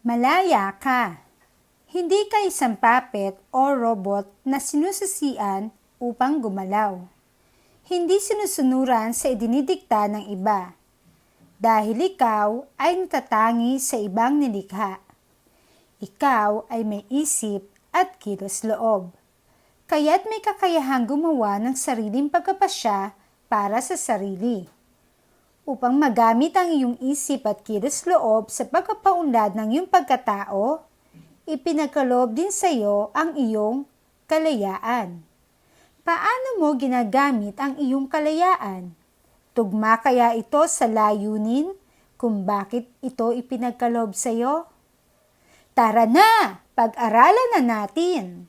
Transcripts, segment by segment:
Malaya ka. Hindi ka isang puppet o robot na sinusisian upang gumalaw. Hindi sinusunuran sa idinidikta ng iba. Dahil ikaw ay natatangi sa ibang nilikha. Ikaw ay may isip at kilos loob. Kaya't may kakayahang gumawa ng sariling pagkapasya para sa sarili. Upang magamit ang iyong isip at kilos loob sa pagpapaunlad ng iyong pagkatao, ipinagkaloob din sa iyo ang iyong kalayaan. Paano mo ginagamit ang iyong kalayaan? Tugma kaya ito sa layunin kung bakit ito ipinagkaloob sa iyo? Tara na! Pag-aralan na natin!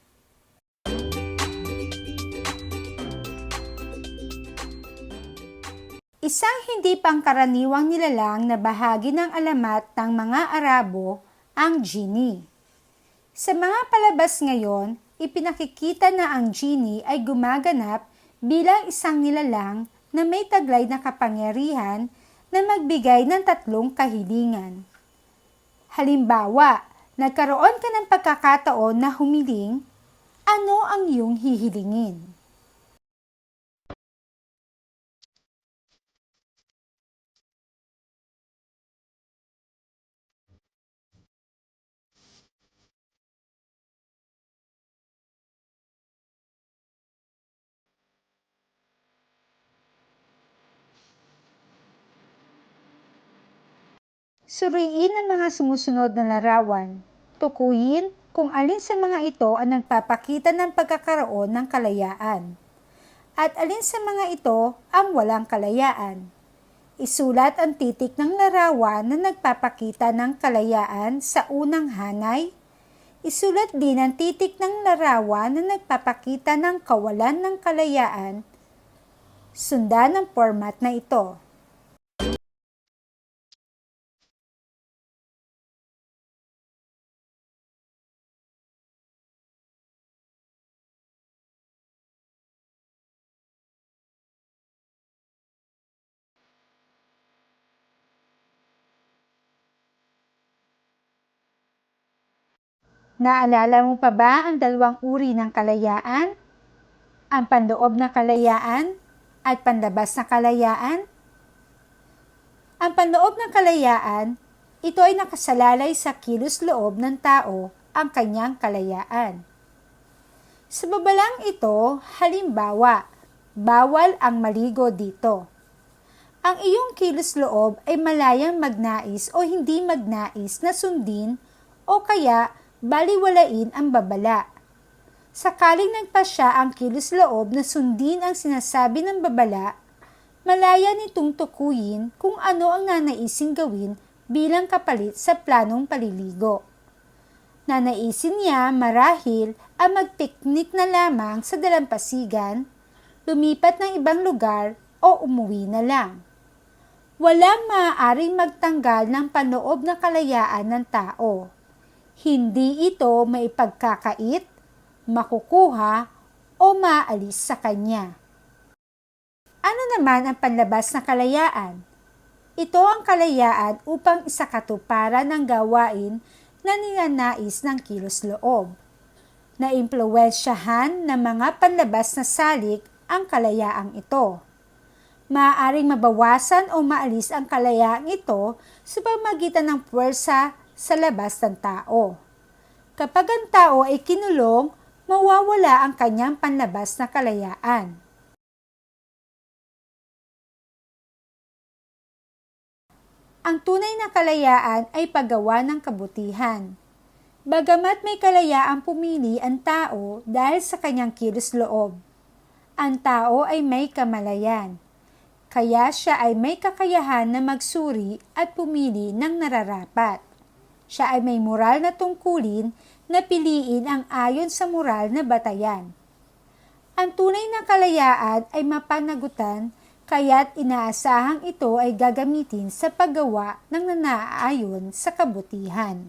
Isang hindi pangkaraniwang nilalang na bahagi ng alamat ng mga Arabo ang genie. Sa mga palabas ngayon, ipinakikita na ang genie ay gumaganap bilang isang nilalang na may taglay na kapangyarihan na magbigay ng 3 kahilingan. Halimbawa, nagkaroon ka ng pagkakataon na humiling, ano ang iyong hihilingin? Suriin ang mga sumusunod na larawan. Tukuyin kung alin sa mga ito ang nagpapakita ng pagkakaroon ng kalayaan. At alin sa mga ito ang walang kalayaan. Isulat ang titik ng larawan na nagpapakita ng kalayaan sa unang hanay. Isulat din ang titik ng larawan na nagpapakita ng kawalan ng kalayaan. Sundan ang format na ito. Naalala mo pa ba ang 2 uri ng kalayaan? Ang panloob na kalayaan at panlabas na kalayaan? Ang panloob ng kalayaan, ito ay nakasalalay sa kilos loob ng tao ang kanyang kalayaan. Sa babalang ito, halimbawa, bawal ang maligo dito. Ang iyong kilos loob ay malayang magnais o hindi magnais na sundin o kaya baliwalain ang babala. Sakaling nagpasya ang kilos loob na sundin ang sinasabi ng babala, malaya nitong tukuyin kung ano ang nanaisin gawin bilang kapalit sa planong paliligo. Nanaisin niya marahil ang magpiknik na lamang sa dalampasigan, lumipat ng ibang lugar o umuwi na lang. Walang maaaring magtanggal ng panloob na kalayaan ng tao. Hindi ito maipagkakait, makukuha, o maalis sa kanya. Ano naman ang panlabas na kalayaan? Ito ang kalayaan upang isakatuparan ng gawain na ninanais ng kilos loob. Naimpluwensyahan ng mga panlabas na salik ang kalayaang ito. Maaaring mabawasan o maalis ang kalayaang ito sa pamamagitan ng puwersa sa labas ng tao. Kapag ang tao ay kinulong, mawawala ang kanyang panlabas na kalayaan. Ang tunay na kalayaan ay paggawa ng kabutihan. Bagamat may kalayaang pumili ang tao dahil sa kanyang kilos loob, ang tao ay may kamalayan. Kaya siya ay may kakayahan na magsuri at pumili ng nararapat. Siya ay may moral na tungkulin na piliin ang ayon sa moral na batayan. Ang tunay na kalayaan ay mapanagutan, kaya't inaasahang ito ay gagamitin sa paggawa ng nanaayon sa kabutihan.